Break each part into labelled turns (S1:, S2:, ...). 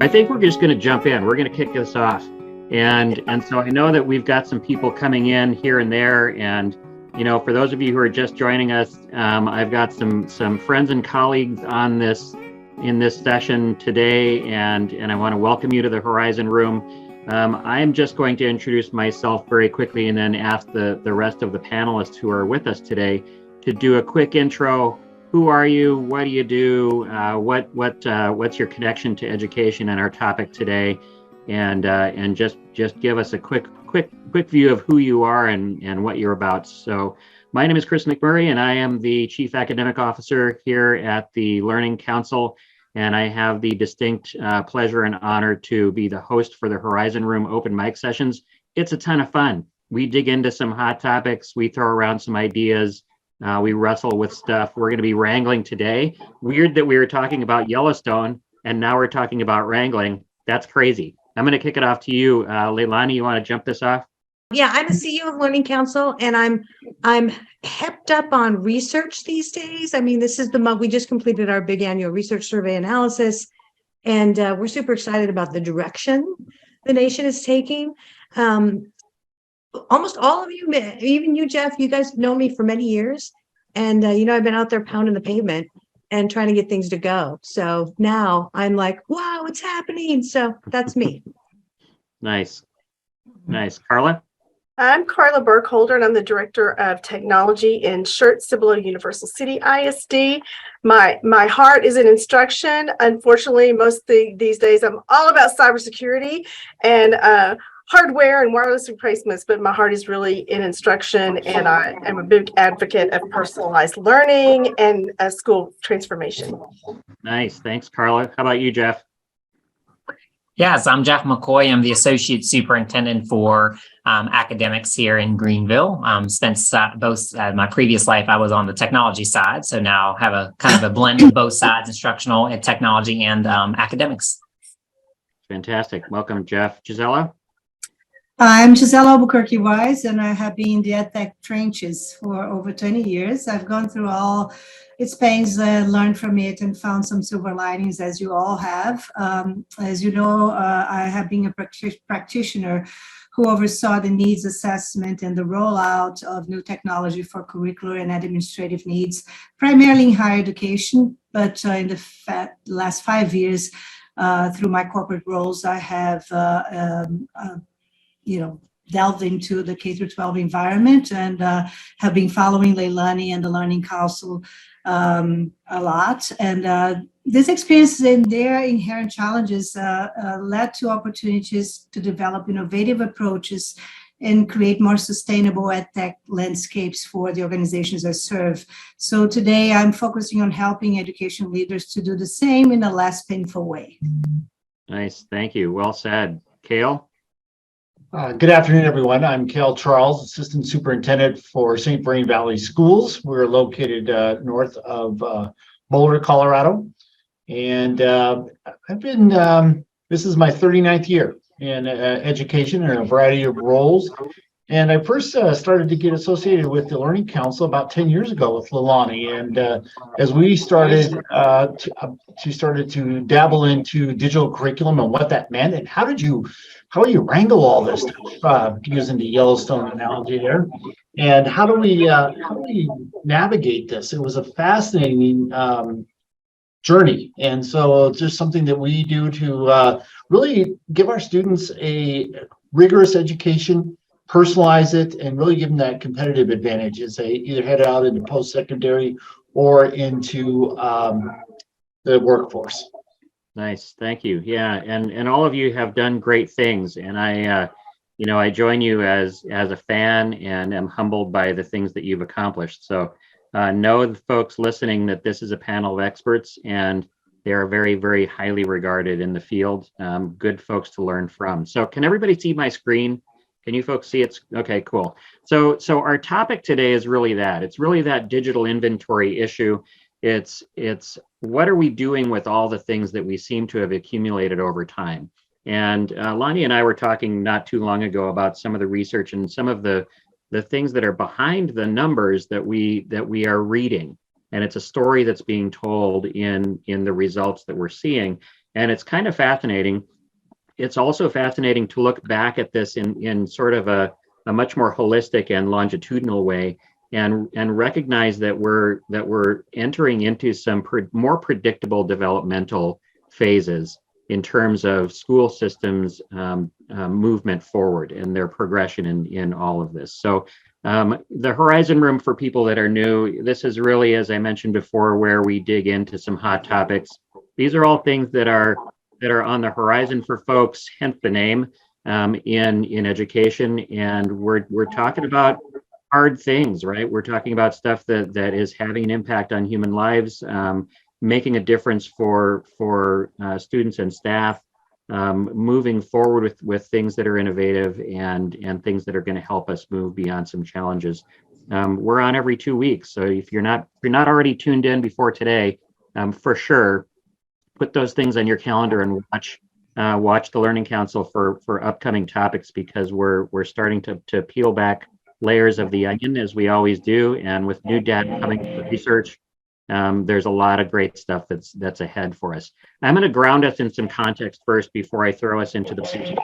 S1: I think we're just going to jump in. We're going to kick this off. And so I know that we've got some people coming in here and there. And, you know, for those of you who are just joining us, I've got some friends and colleagues on in this session today. And I want to welcome you to the Horizon Room. I'm just going to introduce myself very quickly and then ask the rest of the panelists who are with us today to do a quick intro. Who are you? What do you do? What's your connection to education and our topic today? And just give us a quick view of who you are and what you're about. So my name is Chris McMurray, and I am the Chief Academic Officer here at the Learning Council. And I have the distinct pleasure and honor to be the host for the Horizon Room open mic sessions. It's a ton of fun. We dig into some hot topics. We throw around some ideas. We wrestle with stuff. We're going to be wrangling today. Weird that we were talking about Yellowstone and now we're talking about wrangling. That's crazy. I'm going to kick it off to you. LeiLani, you want to jump this off?
S2: Yeah, I'm the CEO of Learning Council, and I'm hepped up on research these days. I mean, this is the month we just completed our big annual research survey analysis, and we're super excited about the direction the nation is taking. Almost all of you, even you, Jeff, you guys know me for many years. And, I've been out there pounding the pavement and trying to get things to go. So now I'm like, wow, it's happening. So that's me.
S1: Nice. Karla?
S3: I'm Karla Burkholder, and I'm the Director of Technology in Shirt Cibolo Universal City ISD. My heart is in instruction. Unfortunately, these days I'm all about cybersecurity and hardware and wireless replacements, but my heart is really in instruction, and I am a big advocate of personalized learning and school transformation.
S1: Nice. Thanks, Karla. How about you, Jeff?
S4: Yes, I'm Jeff McCoy. I'm the Associate Superintendent for academics here in Greenville. Since both my previous life, I was on the technology side, so now have a kind of a blend of both sides, instructional and technology and academics.
S1: Fantastic. Welcome, Jeff. Gisela?
S5: I'm Gisela Albuquerque Weise, and I have been in the EdTech trenches for over 20 years. I've gone through all its pains, learned from it, and found some silver linings, as you all have. As you know, I have been a practitioner who oversaw the needs assessment and the rollout of new technology for curricular and administrative needs, primarily in higher education, but in the last 5 years, through my corporate roles, I have delved into the K12 environment and have been following LeiLani and the Learning Council a lot. And this experience and their inherent challenges led to opportunities to develop innovative approaches and create more sustainable EdTech landscapes for the organizations I serve. So today I'm focusing on helping education leaders to do the same in a less painful way.
S1: Nice. Thank you. Well said. Kahle?
S6: Good afternoon, everyone. I'm Kahle Charles, Assistant Superintendent for St. Vrain Valley Schools. We're located north of Boulder, Colorado. And I've been, this is my 39th year in education in a variety of roles. And I first started to get associated with the Learning Council about 10 years ago with LeiLani. And as we started to dabble into digital curriculum and what that meant, and how do you wrangle all this stuff, using the Yellowstone analogy there, and how do we navigate this? It was a fascinating journey, and so it's just something that we do to really give our students a rigorous education, personalize it, and really give them that competitive advantage as they either head out into post-secondary or into the workforce.
S1: Nice. Thank you. Yeah. And all of you have done great things. And I join you as a fan and am humbled by the things that you've accomplished. So know the folks listening that this is a panel of experts and they are very, very highly regarded in the field. Good folks to learn from. So can everybody see my screen? Can you folks see it? Okay, cool. So our topic today is really that. It's really that digital inventory issue. It's what are we doing with all the things that we seem to have accumulated over time? And Lonnie and I were talking not too long ago about some of the research and some of the things that are behind the numbers that we are reading. And it's a story that's being told in the results that we're seeing. and it's kind of fascinating. It's also fascinating to look back at this in sort of a much more holistic and longitudinal way, and recognize that we're entering into some more predictable developmental phases in terms of school systems movement forward and their progression in all of this. So the Horizon Room, for people that are new, this is really, as I mentioned before, where we dig into some hot topics. These are all things that are on the horizon for folks, hence the name, in education. And we're talking about hard things, right? We're talking about stuff that is having an impact on human lives, making a difference for students and staff, moving forward with things that are innovative and things that are going to help us move beyond some challenges. We're on every 2 weeks, so if you're not already tuned in before today, for sure, put those things on your calendar and watch the Learning Council for upcoming topics, because we're starting to peel back layers of the onion, as we always do, and with new data coming to research, there's a lot of great stuff that's ahead for us. I'm going to ground us in some context first before I throw us into the future.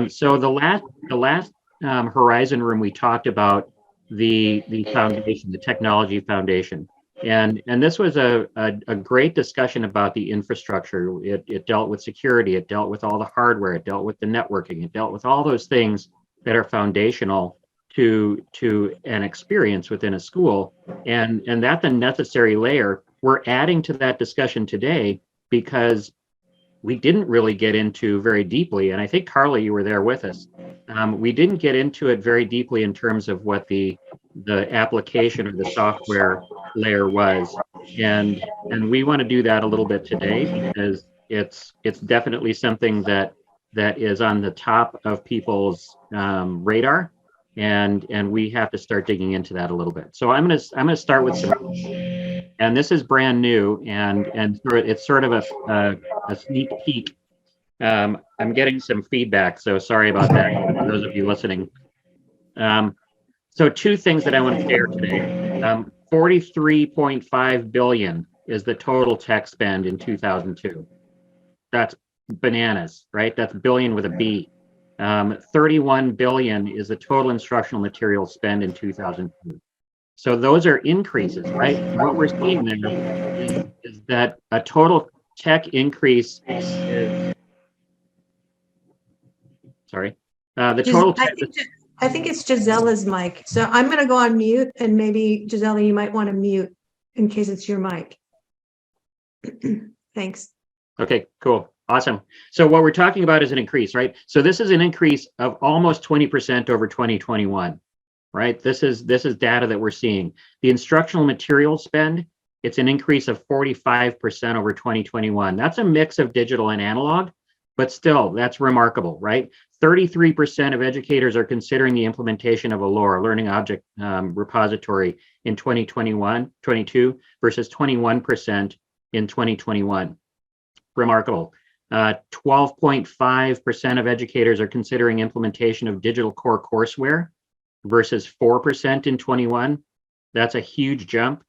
S1: So the last Horizon Room, we talked about the foundation, the technology foundation. And this was a great discussion about the infrastructure. It dealt with security, it dealt with all the hardware, it dealt with the networking, it dealt with all those things that are foundational to an experience within a school. And that's a necessary layer. We're adding to that discussion today because we didn't really get into very deeply, and I think Karla, you were there with us. We didn't get into it very deeply in terms of what the application or the software layer was, and we want to do that a little bit today, because it's definitely something that is on the top of people's radar, and we have to start digging into that a little bit. So I'm gonna start with some, and this is brand new, and it's sort of a sneak peek. I'm getting some feedback, so sorry about that for those of you listening. So two things that I want to share today. 43.5 billion is the total tech spend in 2002. That's bananas, right? That's billion with a B. 31 billion is the total instructional material spend in 2002. So those are increases, right? What we're seeing there is that a total tech increase is, sorry, the total tech.
S2: I think it's Gisela's mic. So I'm going to go on mute, and maybe Gisela, you might want to mute in case it's your mic. Thanks. Okay, cool. Awesome. So what we're talking about is an increase, right? So this is an increase of almost 20% over 2021, right? This is data that we're seeing. The instructional material spend, it's an increase of 45% over 2021. That's a mix of digital and analog, but still, that's remarkable, right? 33% of educators are considering the implementation of a LOR, Learning Object Repository, in 2022 versus 21% in 2021. Remarkable. 12.5% of educators are considering implementation of digital core courseware versus 4% in 21. That's a huge jump.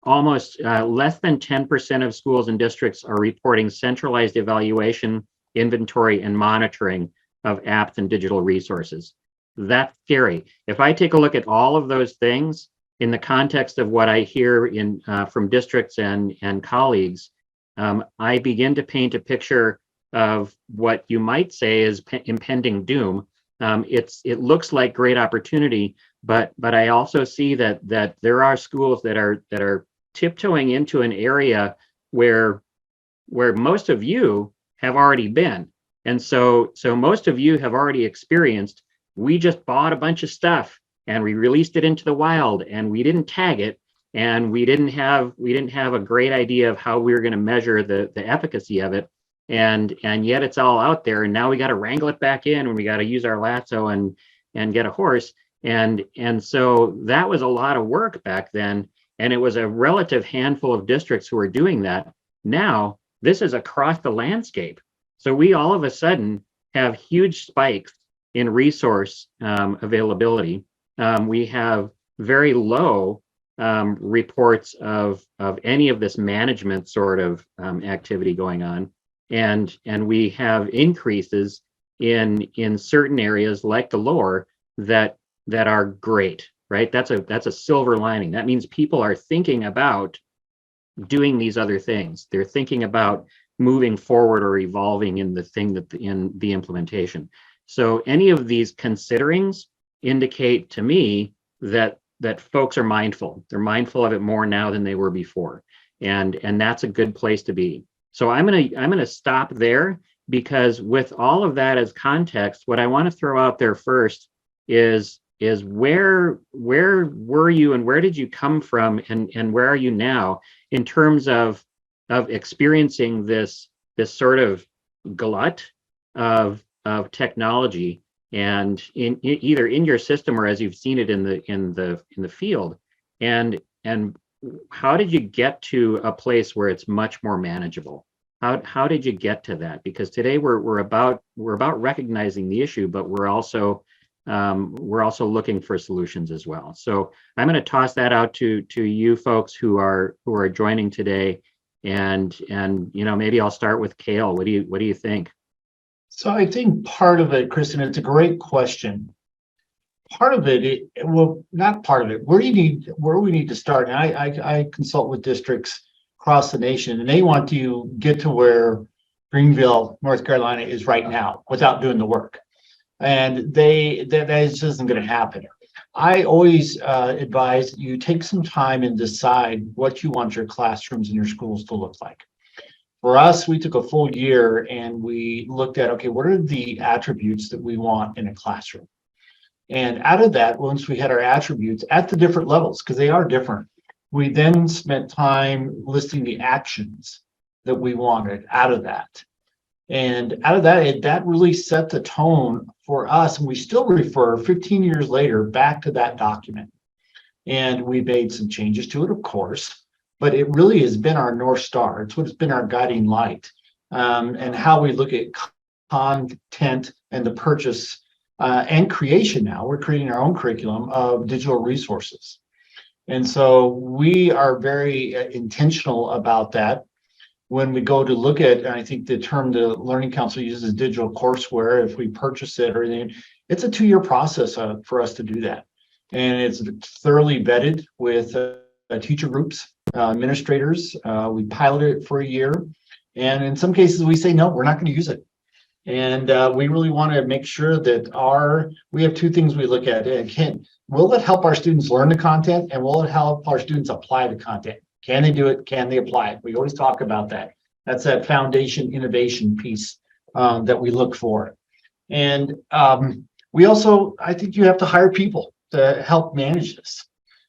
S2: Almost less than 10% of schools and districts are reporting centralized evaluation, inventory, and monitoring of apps and digital resources. That's scary. If I take a look at all of those things in the context of what I hear from districts and colleagues, I begin to paint a picture of what you might say is impending doom. It looks like great opportunity, but I also see that there are schools that are tiptoeing into an area where most of you have already been. And so most of you have already experienced, we just bought a bunch of stuff and we released it into the wild and we didn't tag it, and we didn't have a great idea of how we were going to measure the efficacy of it. And yet it's all out there, and now we got to wrangle it back in, and we got to use our lasso and get a horse. And so that was a lot of work back then, and it was a relative handful of districts who were doing that. Now this is across the landscape. So we all of a sudden have huge spikes in resource availability. We have very low reports of any of this management sort of activity going on.
S1: and we have increases in certain areas like the lower that are great, right? That's a silver lining. That means people are thinking about doing these other things. They're thinking about moving forward or evolving in the thing that in the implementation. So any of these considerings indicate to me that folks are mindful. They're mindful of it more now than they were before, and that's a good place to be. So I'm gonna stop there, because with all of that as context, what I want to throw out there first is where were you and where did you come from, and where are you now in terms of experiencing this sort of glut of technology, and in either in your system or as you've seen it in the field, and how did you get to a place where it's much more manageable? How did you get to that? Because today we're about recognizing the issue, but we're also looking for solutions as well. So I'm going to toss that out to you folks who are joining today, and maybe I'll start with Kahle. What do you think?
S6: So I think part of it, Kristen, it's a great question. Part of it, well, not part of it. Where we need to start. And I consult with districts across the nation, and they want to get to where Greenville, North Carolina is right now without doing the work. And that just isn't going to happen. I always advise you take some time and decide what you want your classrooms and your schools to look like. For us, we took a full year and we looked at, okay, what are the attributes that we want in a classroom? And out of that, once we had our attributes at the different levels, because they are different, we then spent time listing the actions that we wanted out of that. And out of that, that really set the tone for us. And we still refer 15 years later back to that document. And we made some changes to it, of course, but it really has been our North Star. It's what's been our guiding light, and how we look at content and the purchase and creation. Now we're creating our own curriculum of digital resources. And so we are very intentional about that. When we go to look at, and I think the term the Learning Council uses, digital courseware, if we purchase it or anything, it's a 2-year process for us to do that. And it's thoroughly vetted with teacher groups, administrators. We piloted it for a year. And in some cases, we say, no, we're not going to use it. And we really want to make sure that we have 2 things we look at. Will it help our students learn the content, and will it help our students apply the content? Can they do it? Can they apply it? We always talk about that. That's that foundation innovation piece that we look for. And we also, I think you have to hire people to help manage this.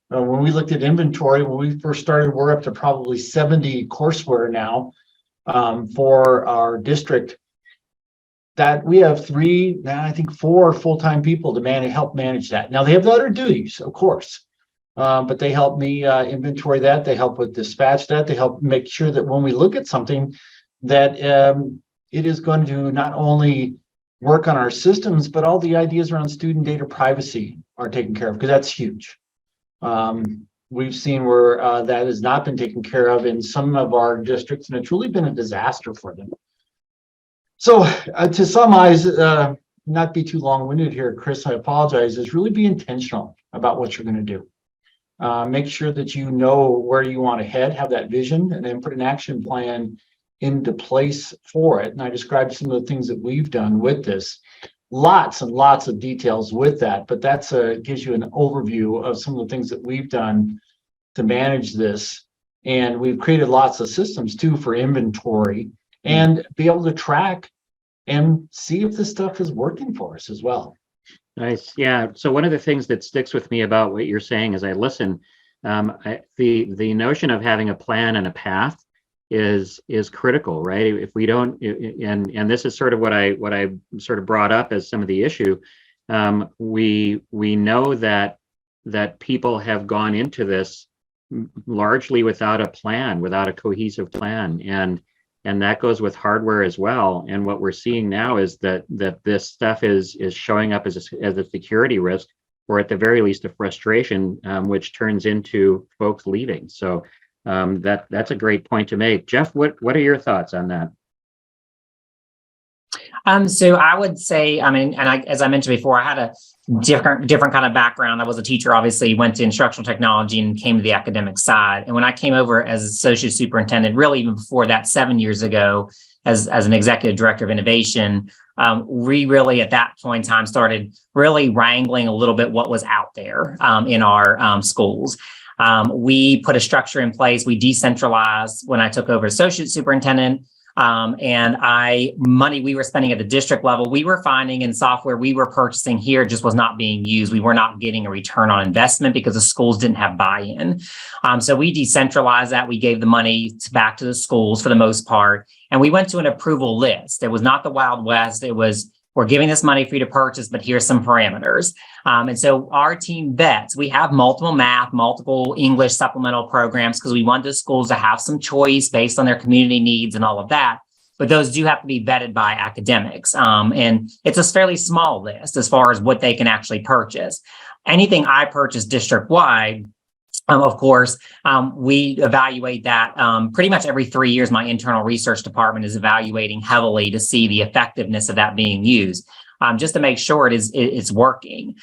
S6: When we looked at inventory, when we first started, we're up to probably 70 courseware now for our district. That we have 3, now I think 4 full-time people to help manage that. Now they have other duties, of course, but they help me inventory that. They help with dispatch that. They help make sure that when we look at something, that it is going to not only work on our systems, but all the ideas around student data privacy are taken care of, because that's huge. We've seen where that has not been taken care of in some of our districts, and it's really been a disaster for them. So to summarize, not be too long-winded here, Chris, I apologize, is really be intentional about what you're going to do. Make sure that you know where you want to head, have that vision, and then put an action plan into place for it. And I described some of the things that we've done with this. Lots and lots of details with that, but that's gives you an overview of some of the things that we've done to manage this. And we've created lots of systems too for inventory, and be able to track and see if this stuff is working for us as well.
S1: Nice. Yeah. So one of the things that sticks with me about what you're saying as I listen, the notion of having a plan and a path is critical, right? If we don't, and this is sort of what I sort of brought up as some of the issue. We know that people have gone into this largely without a plan, without a cohesive plan, and that goes with hardware as well. And what we're seeing now is that this stuff is showing up as a security risk, or at the very least a frustration, which turns into folks leaving. So that's a great point to make. Jeff, what are your thoughts on that?
S4: So I would say, as I mentioned before, I had a different kind of background. I was a teacher, obviously, went to instructional technology and came to the academic side. And when I came over as associate superintendent, really even before that, 7 years ago, as an executive director of innovation, we really at that point in time started really wrangling a little bit what was out there in our schools. We put a structure in place. We decentralized when I took over as associate superintendent. Money we were spending at the district level, we were finding in software we were purchasing here just was not being used. We were not getting a return on investment because the schools didn't have buy-in. So we decentralized that. We gave the money back to the schools for the most part. And we went to an approval list. It was not the Wild West. It was, we're giving this money for you to purchase, but here's some parameters. And so our team vets, we have multiple math, multiple English supplemental programs because we want the schools to have some choice based on their community needs and all of that. But those do have to be vetted by academics. And it's a fairly small list as far as what they can actually purchase. Anything I purchase district-wide, of course, we evaluate that pretty much every 3 years. My internal research department is evaluating heavily to see the effectiveness of that being used, just to make sure it's working.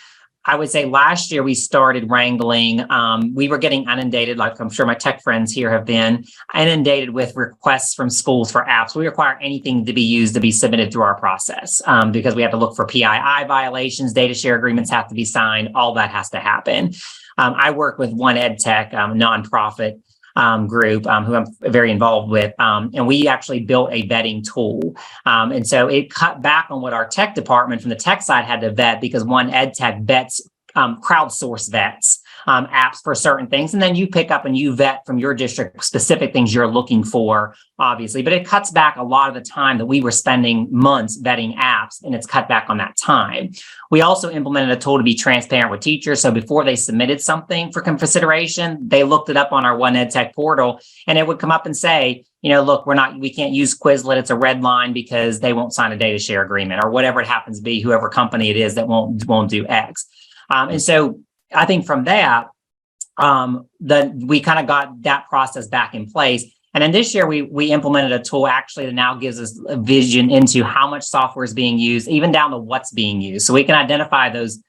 S4: I would say last year we started wrangling. We were getting inundated, like I'm sure my tech friends here have been, inundated with requests from schools for apps. We require anything to be used to be submitted through our process because we have to look for PII violations, data share agreements have to be signed, all that has to happen. I work with one EdTech nonprofit group who I'm very involved with, and we actually built a vetting tool. And so it cut back on what our tech department from the tech side had to vet because one EdTech vets, crowdsource vets apps for certain things. And then you pick up and you vet from your district specific things you're looking for, obviously. But it cuts back a lot of the time that we were spending months vetting apps, and it's cut back on that time. We also implemented a tool to be transparent with teachers. So before they submitted something for consideration, they looked it up on our One EdTech portal, and it would come up and say, you know, look, we can't use Quizlet. It's a red line because they won't sign a data share agreement or whatever it happens to be, whoever company it is that won't do X. And so I think from that, we kind of got that process back in place. And then this year, we implemented a tool actually that now gives us a vision into how much software is being used, even down to what's being used. So we can identify those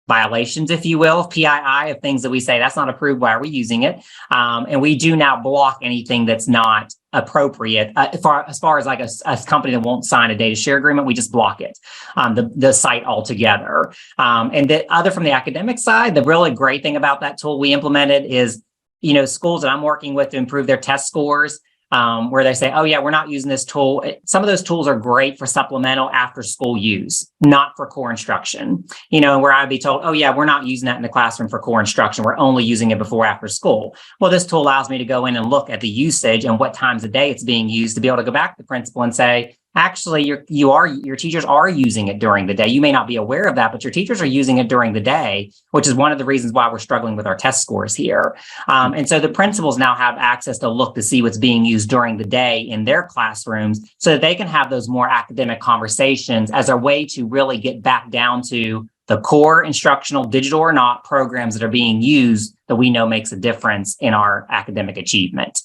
S4: violations, if you will, of PII, of things that we say, that's not approved, why are we using it? And we do now block anything that's not appropriate. As far as like a company that won't sign a data share agreement, we just block it, the site altogether. And the other from the academic side, the really great thing about that tool we implemented is, you know, schools that I'm working with to improve their test scores, where they say, oh yeah, we're not using this tool. Some of those tools are great for supplemental after school use, not for core instruction, you know, where I'd be told, oh yeah, we're not using that in the classroom for core instruction. We're only using it before after school. Well, this tool allows me to go in and look at the usage and what times a day it's being used to be able to go back to the principal and say, actually, your teachers are using it during the day. You may not be aware of that, but your teachers are using it during the day, which is one of the reasons why we're struggling with our test scores here. And so the principals now have access to look to see what's being used during the day in their classrooms so that they can have those more academic conversations as a way to really get back down to the core instructional, digital or not, programs that are being used that we know makes a difference in our academic achievement.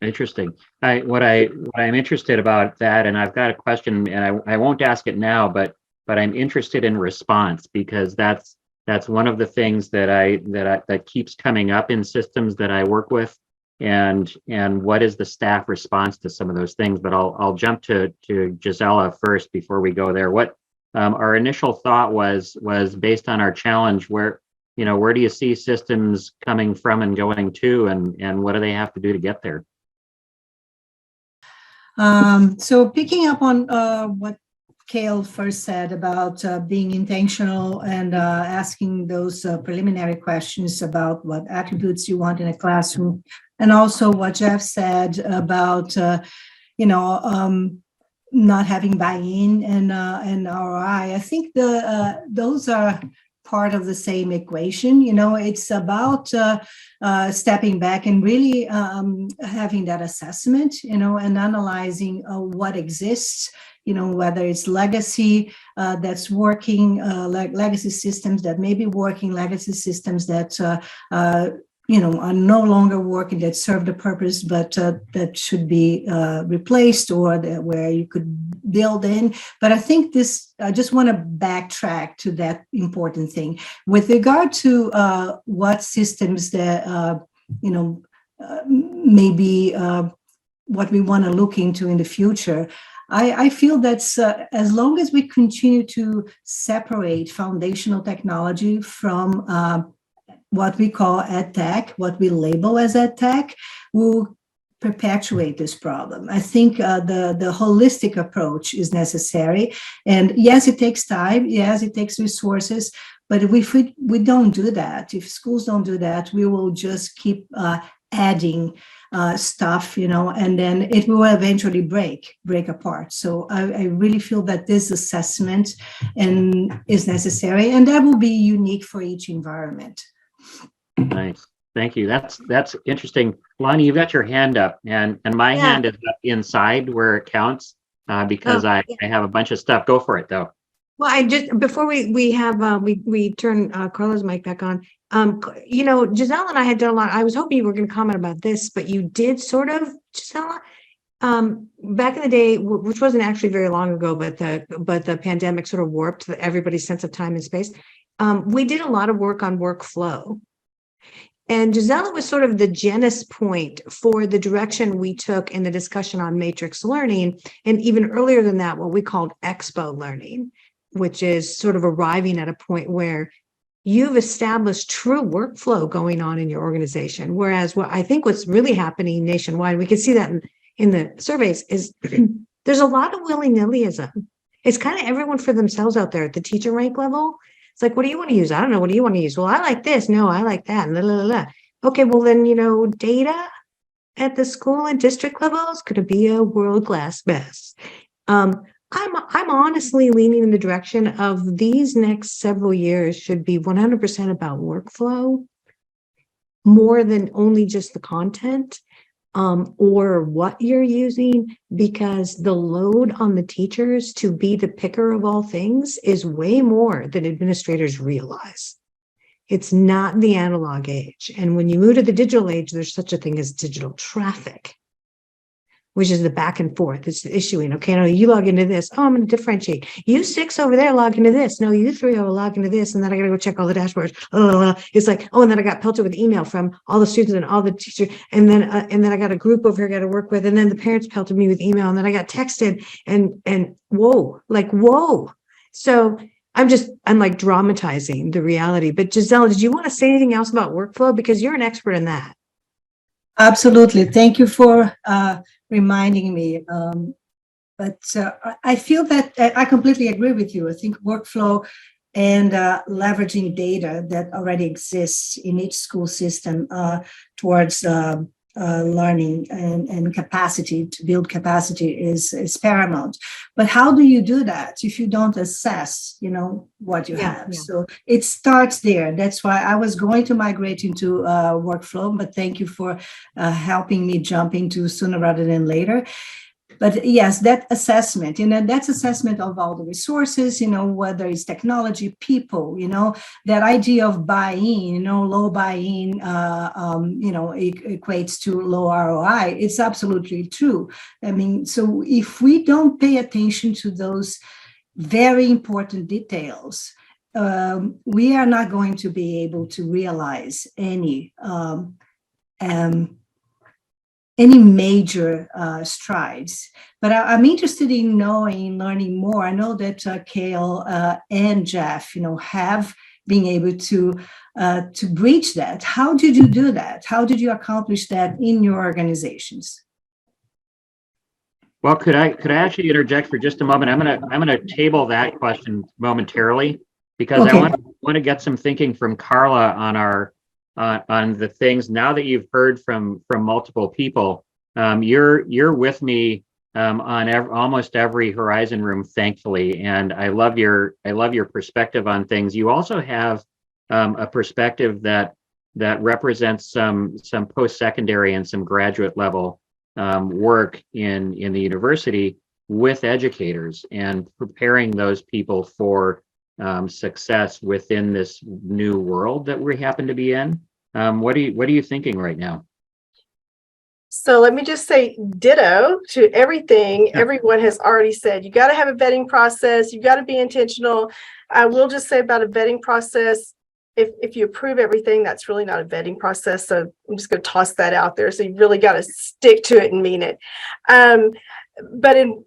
S1: Interesting. What I'm interested about that, and I've got a question, and I won't ask it now, but I'm interested in response because that's one of the things that keeps coming up in systems that I work with, and what is the staff response to some of those things. But I'll jump to Gisela first before we go there. What our initial thought was based on our challenge, where do you see systems coming from and going to, and what do they have to do to get there?
S5: So picking up on what Kahle first said about being intentional and asking those preliminary questions about what attributes you want in a classroom, and also what Jeff said about, not having buy-in and ROI. I think those are part of the same equation. It's about stepping back and really having that assessment, and analyzing what exists, whether it's legacy that's working, like legacy systems that may be working, legacy systems that are no longer working, that serve the purpose, but that should be replaced, or where you could build in. But I think I just want to backtrack to that important thing with regard to what systems that maybe what we want to look into in the future. I feel that's as long as we continue to separate foundational technology from what we call EdTech, what we label as EdTech, will perpetuate this problem. I think the holistic approach is necessary. And yes, it takes time. Yes, it takes resources. But if we don't do that, if schools don't do that, we will just keep adding stuff, and then it will eventually break apart. So I really feel that this assessment is necessary, and that will be unique for each environment.
S1: Nice. Thank you. That's interesting. Lonnie, you've got your hand up, and my hand is up inside where it counts because I have a bunch of stuff. Go for it though.
S2: Well, I just, before we turn Karla's mic back on, Gisela and I had done a lot. I was hoping you were going to comment about this, but you did sort of, Gisela, back in the day, which wasn't actually very long ago, but the pandemic sort of warped everybody's sense of time and space. We did a lot of work on workflow. And Gisela was sort of the genesis point for the direction we took in the discussion on matrix learning. And even earlier than that, what we called expo learning, which is sort of arriving at a point where you've established true workflow going on in your organization. Whereas what's really happening nationwide, we can see that in the surveys, is there's a lot of willy-nillyism. It's kind of everyone for themselves out there at the teacher rank level. It's like, what do you want to use? I don't know. What do you want to use? Well, I like this. No, I like that. Blah, blah, blah. Okay, well then, data at the school and district levels could be a world-class mess. I'm honestly leaning in the direction of these next several years should be 100% about workflow, more than only just the content or what you're using, because the load on the teachers to be the picker of all things is way more than administrators realize. It's not the analog age. And when you move to the digital age, there's such a thing as digital traffic, which is the back and forth. It's the issuing. Okay, no, you log into this. Oh, I'm going to differentiate. You 6 over there log into this. No, you 3 will log into this. And then I got to go check all the dashboards. It's like, and then I got pelted with email from all the students and all the teachers. And then I got a group over here I got to work with. And then the parents pelted me with email. And then I got texted and whoa. So I'm like dramatizing the reality. But Gisela, did you want to say anything else about workflow? Because you're an expert in that.
S5: Absolutely. Thank you for reminding me. But I feel that I completely agree with you. I think workflow and leveraging data that already exists in each school system towards learning and capacity, to build capacity is paramount. But how do you do that if you don't assess, what you have? Yeah. So it starts there. That's why I was going to migrate into workflow, but thank you for helping me jump into sooner rather than later. But yes, that assessment, that's assessment of all the resources, whether it's technology, people, that idea of buy-in, low buy-in, equates to low ROI. It's absolutely true. I mean, so if we don't pay attention to those very important details, we are not going to be able to realize any major strides. But I'm interested in learning more. I know that Kahle and Jeff, have been able to breach that. How did you do that? How did you accomplish that in your organizations?
S1: Well, could I actually interject for just a moment? I'm gonna table that question momentarily because okay. I want to get some thinking from Karla on on the things now that you've heard from multiple people. You're with me on almost every Horizon room, thankfully, and I love your perspective on things. You also have a perspective that represents some post-secondary and some graduate level work in the university with educators and preparing those people for success within this new world that we happen to be in. What are you thinking right now?
S3: So let me just say ditto to everything everyone has already said. You got to have a vetting process. You got to be intentional. I will just say about a vetting process, if you approve everything, that's really not a vetting process. So I'm just going to toss that out there. So you really got to stick to it and mean it. But in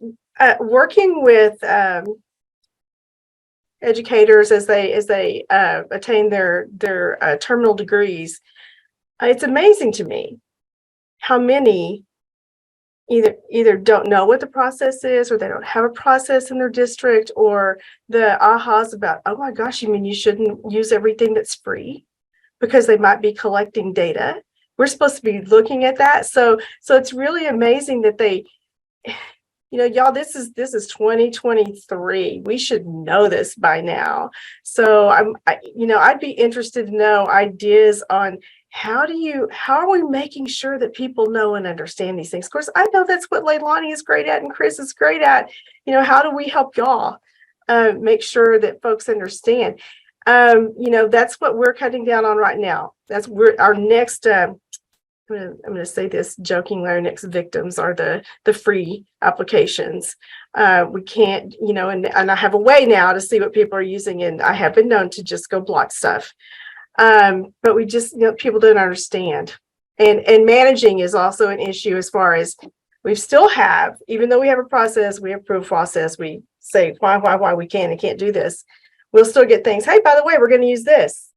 S3: working with educators as they attain their terminal degrees, it's amazing to me how many either don't know what the process is, or they don't have a process in their district, or the ahas about, oh my gosh, you mean you shouldn't use everything that's free because they might be collecting data. We're supposed to be looking at that. So it's really amazing that they, y'all, this is 2023. We should know this by now. So I'd be interested to know ideas on how are we making sure that people know and understand these things? Of course, I know that's what LeiLani is great at and Chris is great at. How do we help y'all make sure that folks understand? That's what we're cutting down on right now. That's our next. I'm going to say this jokingly. Our next victims are the free applications. We can't, and I have a way now to see what people are using, and I have been known to just go block stuff. But we just, people don't understand. And managing is also an issue, as far as we still have, even though we have a process, we approve process, we say why we can and can't do this. We'll still get things. Hey, by the way, we're going to use this.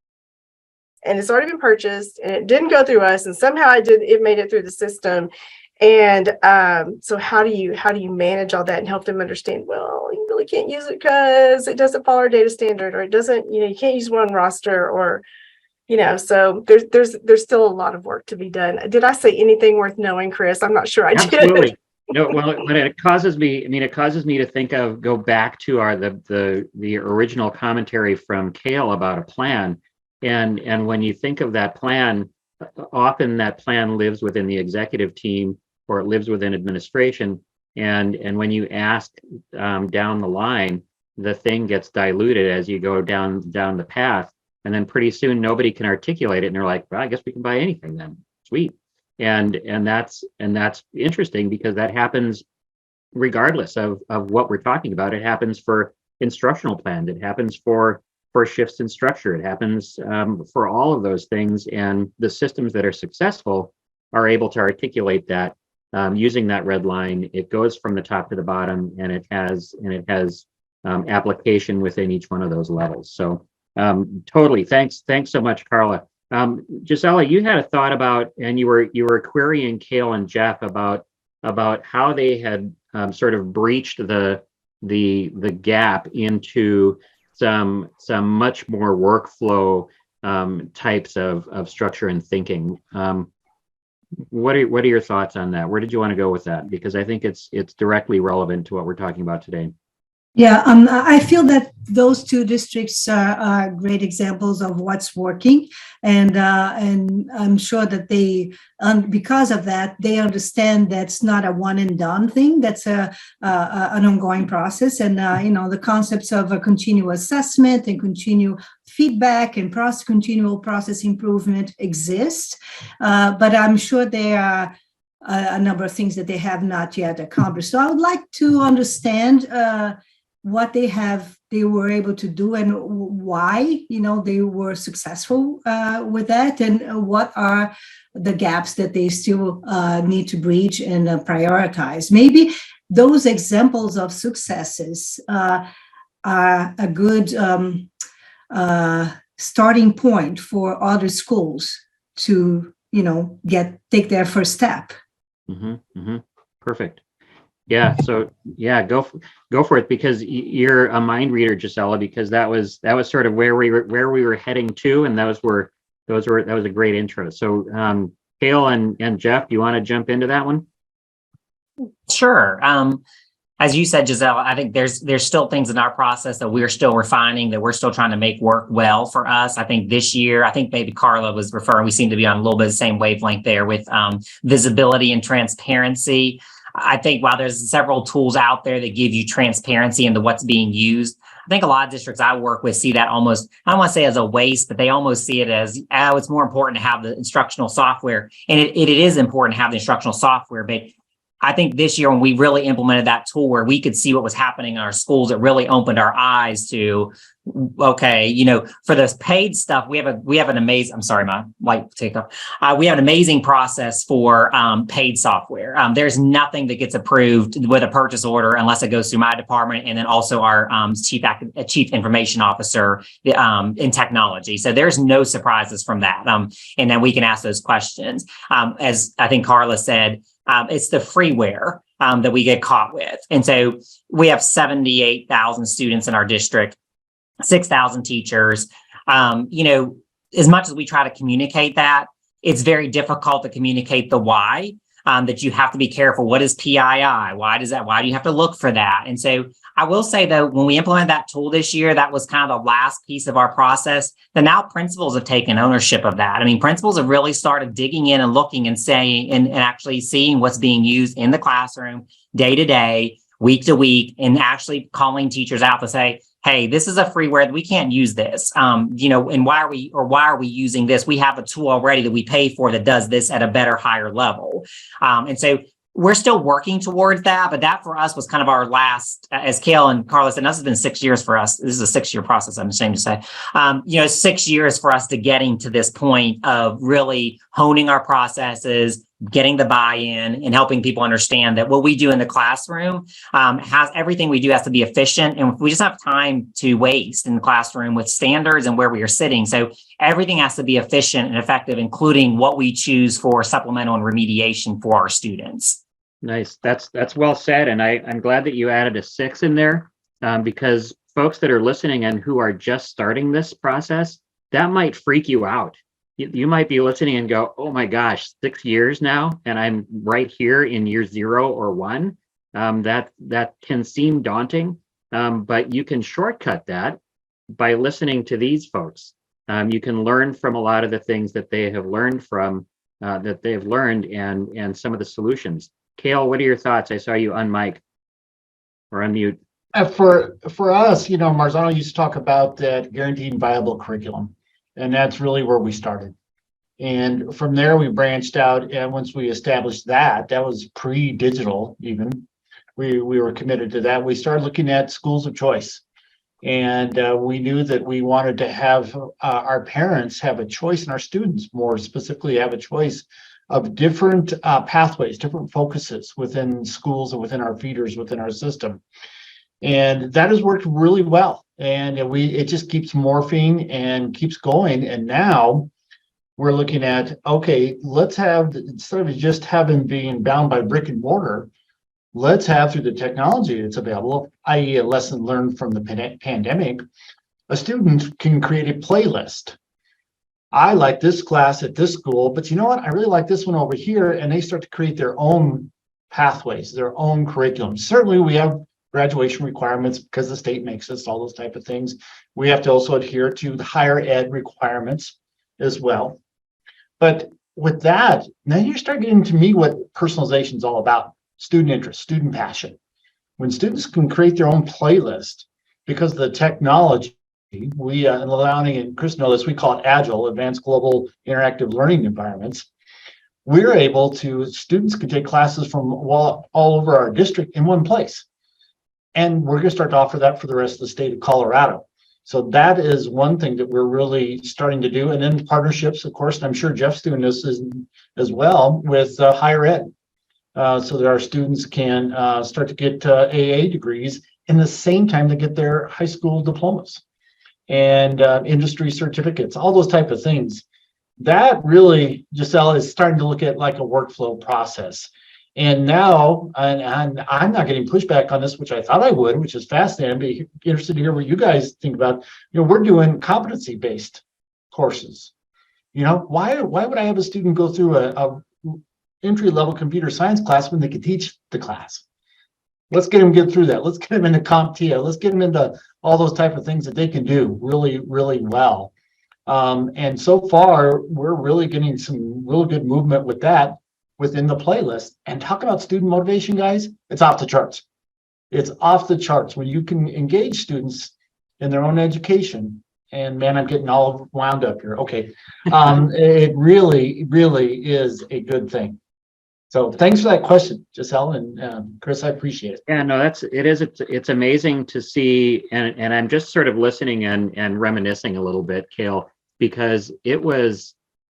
S3: And it's already been purchased and it didn't go through us. And somehow it made it through the system. And so how do you manage all that and help them understand, well, you really can't use it because it doesn't follow our data standard, or it doesn't, you can't use one roster, or so there's still a lot of work to be done. Did I say anything worth knowing, Chris? I'm not sure I did.
S1: Absolutely. No, well, but it causes me to go back to the original commentary from Kahle about a plan. And when you think of that plan, often that plan lives within the executive team, or it lives within administration. And when you ask down the line, the thing gets diluted as you go down the path. And then pretty soon nobody can articulate it, and they're like, well, I guess we can buy anything then. Sweet. And that's interesting, because that happens regardless of what we're talking about. It happens for instructional plans. It happens for shifts in structure. It happens for all of those things. And the systems that are successful are able to articulate that using that red line. It goes from the top to the bottom, and it has application within each one of those levels. So totally. Thanks so much, Karla. Gisela, you had a thought about, and you were querying Kahle and Jeff about how they had sort of breached the gap into some much more workflow types of structure and thinking. What are your thoughts on that? Where did you want to go with that? Because I think it's directly relevant to what we're talking about today.
S5: Yeah, I feel that those two districts are great examples of what's working, and I'm sure that they, because of that, they understand that's not a one and done thing. That's an ongoing process, and the concepts of a continuous assessment and continual feedback and continual process improvement exist, but I'm sure there are a number of things that they have not yet accomplished. So I would like to understand what they were able to do, and why they were successful with that, and what are the gaps that they still need to breach and prioritize. Maybe those examples of successes are a good starting point for other schools to take their first step.
S1: Perfect. Yeah. So yeah, go for it, because you're a mind reader, Gisela, because that was sort of where we were heading to, and that was a great intro. So Kahle and Jeff, do you want to jump into that one?
S4: Sure. As you said, Gisela, I think there's still things in our process that we're still refining, that we're still trying to make work well for us. I think this year, maybe Karla was referring, we seem to be on a little bit of the same wavelength there with visibility and transparency. I think while there's several tools out there that give you transparency into what's being used, think a lot of districts I work with see that almost, I don't want to say as a waste, but they almost see it as, oh, it's more important to have the instructional software. And it is important to have the instructional software, but I think this year when we really implemented that tool where we could see what was happening in our schools, it really opened our eyes to, okay, you know, for this paid stuff, we have an amazing, I'm sorry, my light take off. We have an amazing process for paid software. There's nothing that gets approved with a purchase order unless it goes through my department and then also our chief information officer in technology. So there's no surprises from that. And then we can ask those questions. As I think Karla said, it's the freeware that we get caught with. And so we have 78,000 students in our district, 6,000 teachers. You know, as much as we try to communicate that, it's very difficult to communicate the why, that you have to be careful. What is PII? Why do you have to look for that? And so I will say, though, when we implemented that tool this year, that was kind of the last piece of our process. Then now principals have taken ownership of that. I mean, principals have really started digging in and looking and saying and actually seeing what's being used in the classroom day to day, week to week, and actually calling teachers out to say, hey, this is a freeware that we can't use this. You know, and why are we using this? We have a tool already that we pay for that does this at a better, higher level. And so we're still working towards that, but that for us was kind of our last, as Kahle and Karla said, this has been 6 years for us. This is a 6-year process, I'm ashamed to say. 6 years for us to getting to this point of really honing our processes, getting the buy-in, and helping people understand that what we do in the classroom everything we do has to be efficient, and we just have time to waste in the classroom with standards and where we are sitting. So everything has to be efficient and effective, including what we choose for supplemental and remediation for our students.
S1: Nice. That's well said. And I'm glad that you added a 6 in there, because folks that are listening and who are just starting this process, that might freak you out. You might be listening and go, oh my gosh, 6 years now, and I'm right here in year 0 or 1. That can seem daunting, but you can shortcut that by listening to these folks. You can learn from a lot of the things that they have learned and some of the solutions. Kahle, what are your thoughts? I saw you unmic or unmute.
S6: For us, you know, Marzano used to talk about that guaranteed viable curriculum, and that's really where we started. And from there, we branched out, and once we established that was pre-digital even, we were committed to that. We started looking at schools of choice, and we knew that we wanted to have our parents have a choice, and our students more specifically have a choice of different pathways, different focuses within schools and within our feeders, within our system. And that has worked really well. And it just keeps morphing and keeps going. And now we're looking at, okay, let's have, instead of just being bound by brick and mortar, let's have through the technology that's available, i.e. a lesson learned from the pandemic, a student can create a playlist. I like this class at this school, but you know what? I really like this one over here. And they start to create their own pathways, their own curriculum. Certainly we have graduation requirements because the state makes us, all those type of things. We have to also adhere to the higher ed requirements as well. But with that, then you start getting to me what personalization is all about: student interest, student passion. When students can create their own playlist because of the technology, we, and LeiLani and Chris know this, we call it Agile, Advanced Global Interactive Learning Environments. We're able to, students can take classes from all over our district in one place. And we're going to start to offer that for the rest of the state of Colorado. So that is one thing that we're really starting to do. And then partnerships, of course, and I'm sure Jeff's doing this as well with higher ed. So that our students can start to get AA degrees in the same time they get their high school diplomas and industry certificates, all those type of things. That really, Gisela, is starting to look at like a workflow process. And now, and I'm not getting pushback on this, which I thought I would, which is fascinating. I'd be interested to hear what you guys think about. You know, we're doing competency-based courses. You know, why would I have a student go through a entry-level computer science class when they could teach the class? Let's get them get through that. Let's get them into CompTIA. Let's get them into all those type of things that they can do really, really well. And so far, we're really getting some real good movement with that within the playlist. And talk about student motivation, guys, it's off the charts. It's off the charts when you can engage students in their own education. And man, I'm getting all wound up here. Okay. It really, really is a good thing. So thanks for that question, Gisela and Chris, I appreciate it.
S1: Yeah, no, it's amazing to see, and I'm just sort of listening and reminiscing a little bit, Kahle, because it was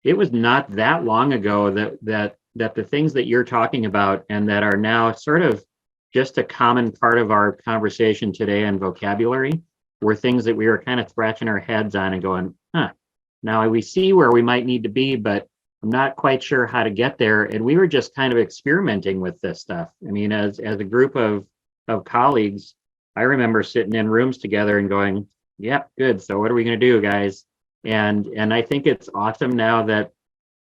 S1: not that long ago that the things that you're talking about and that are now sort of just a common part of our conversation today and vocabulary were things that we were kind of scratching our heads on and going, now we see where we might need to be, but I'm not quite sure how to get there. And we were just kind of experimenting with this stuff. I mean, as a group of colleagues, I remember sitting in rooms together and going, yep, good. So what are we going to do, guys? And I think it's awesome now that,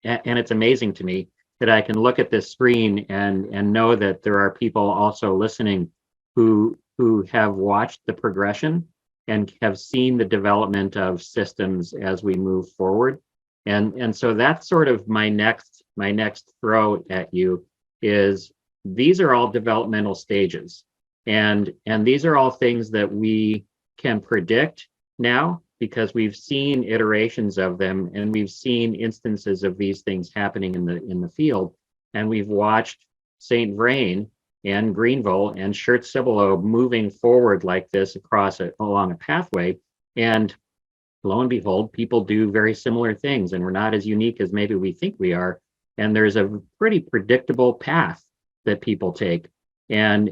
S1: and it's amazing to me that I can look at this screen and know that there are people also listening who have watched the progression and have seen the development of systems as we move forward. And so that's sort of my next throw at you is these are all developmental stages. And these are all things that we can predict now because we've seen iterations of them and we've seen instances of these things happening in the field. And we've watched St. Vrain and Greenville and Schertz-Cibolo moving forward like this along a pathway. And lo and behold, people do very similar things and we're not as unique as maybe we think we are. And there's a pretty predictable path that people take. And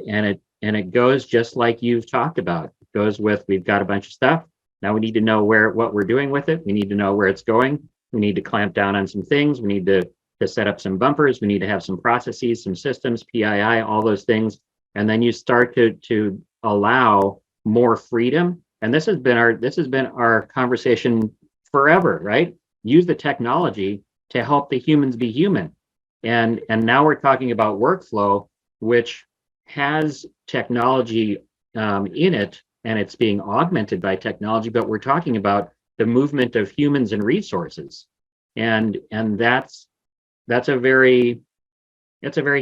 S1: it goes just like you've talked about. It goes with, we've got a bunch of stuff. Now we need to know what we're doing with it. We need to know where it's going. We need to clamp down on some things. We need to set up some bumpers. We need to have some processes, some systems, PII, all those things. And then you start to allow more freedom. And this has been our conversation forever, right? Use the technology to help the humans be human. And now we're talking about workflow, which has technology in it, and it's being augmented by technology, but we're talking about the movement of humans and resources. And that's a very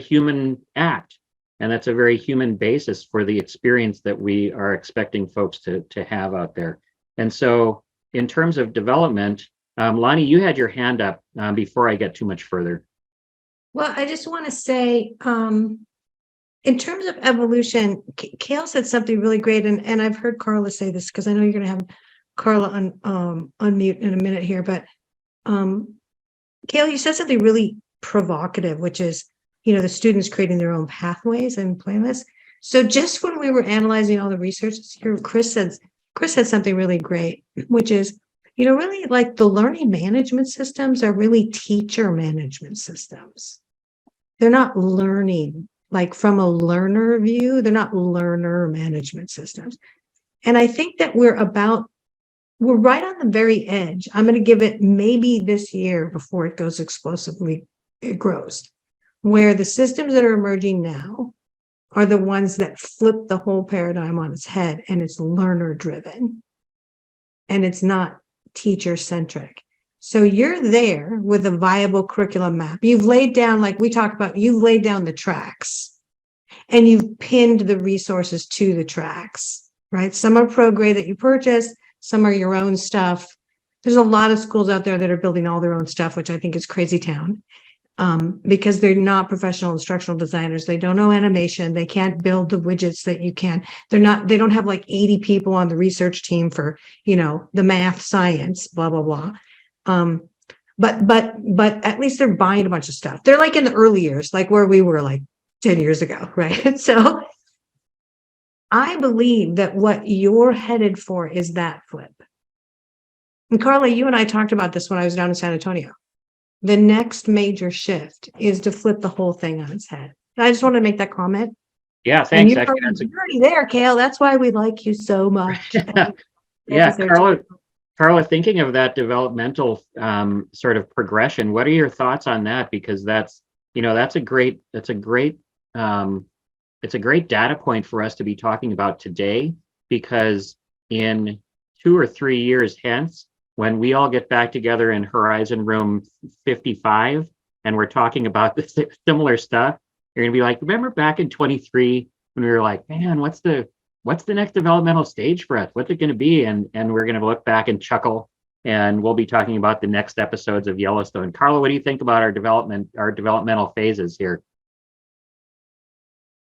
S1: human act. And that's a very human basis for the experience that we are expecting folks to have out there. And so in terms of development, Lonnie, you had your hand up before I get too much further.
S2: Well, I just want to say, in terms of evolution, Kahle said something really great, and I've heard Karla say this because I know you're going to have Karla unmute in a minute here, but Kahle, you said something really provocative, which is, the students creating their own pathways and playlists. So just when we were analyzing all the research here, Chris said something really great, which is, really like the learning management systems are really teacher management systems. They're not learning, like from a learner view, they're not learner management systems. And I think that we're right on the very edge. I'm going to give it maybe this year before it goes explosively, it grows, where the systems that are emerging now are the ones that flip the whole paradigm on its head, and it's learner driven and it's not teacher centric. So you're there with a viable curriculum map. You've laid down, like we talked about, you've laid down the tracks and you've pinned the resources to the tracks, right? Some are ProGrade that you purchase, some are your own stuff. There's a lot of schools out there that are building all their own stuff, which I think is crazy town. Because they're not professional instructional designers. They don't know animation. They can't build the widgets that you can. They don't have like 80 people on the research team for, the math, science, blah, blah, blah. But at least they're buying a bunch of stuff. They're like in the early years, like where we were like 10 years ago, right? So I believe that what you're headed for is that flip. And Karla, you and I talked about this when I was down in San Antonio. The next major shift is to flip the whole thing on its head. I just want to make that comment.
S1: Yeah, thanks.
S2: You're already there, Kahle. That's why we like you so much.
S1: Yeah, Karla, thinking of that developmental sort of progression, what are your thoughts on that? Because that's a great data point for us to be talking about today, because in 2 or 3 years hence, when we all get back together in Horizon Room 55 and we're talking about this similar stuff, you're gonna be like, remember back in 23 when we were like, man, what's the what's the next developmental stage for us? What's it going to be? And we're going to look back and chuckle, and we'll be talking about the next episodes of Yellowstone. Karla, what do you think about our developmental phases here?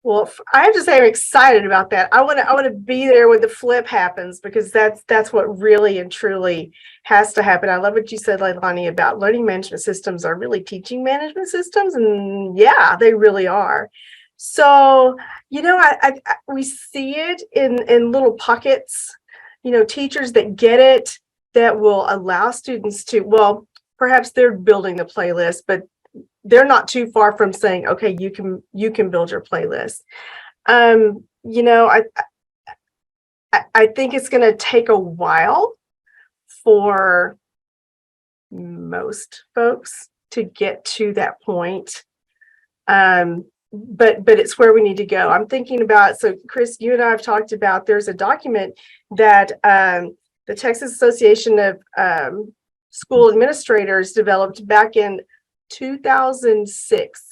S3: Well, I have to say I'm excited about that. I want to be there when the flip happens, because that's what really and truly has to happen. I love what you said, LeiLani, about learning management systems are really teaching management systems, and yeah, they really are. So, we see it in little pockets, teachers that get it, that will allow students to, well, perhaps they're building the playlist, but they're not too far from saying, okay, you can build your playlist. I think it's going to take a while for most folks to get to that point. But it's where we need to go. I'm thinking about, so Chris, you and I have talked about, there's a document that the Texas Association of School Administrators developed back in 2006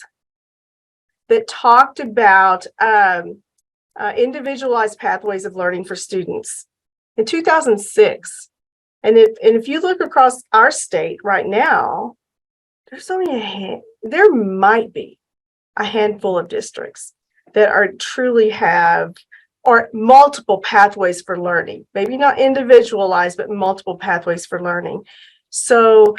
S3: that talked about individualized pathways of learning for students in 2006. And if you look across our state right now, there's only there might be a handful of districts that are truly have or multiple pathways for learning, maybe not individualized, but multiple pathways for learning. So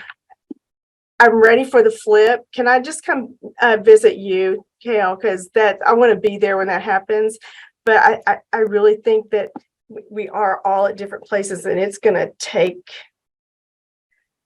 S3: I'm ready for the flip. Can I just come visit you, Kahle? Because I want to be there when that happens. But I really think that we are all at different places, and it's going to take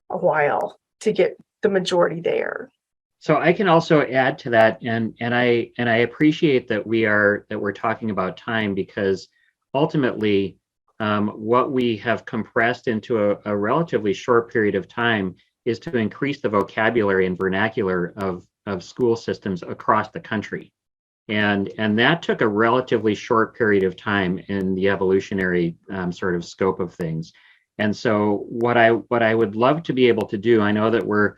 S3: a while to get the majority there.
S1: So I can also add to that, and I appreciate that we're talking about time, because ultimately what we have compressed into a relatively short period of time is to increase the vocabulary and vernacular of school systems across the country. And that took a relatively short period of time in the evolutionary sort of scope of things. And so what I would love to be able to do, I know that we're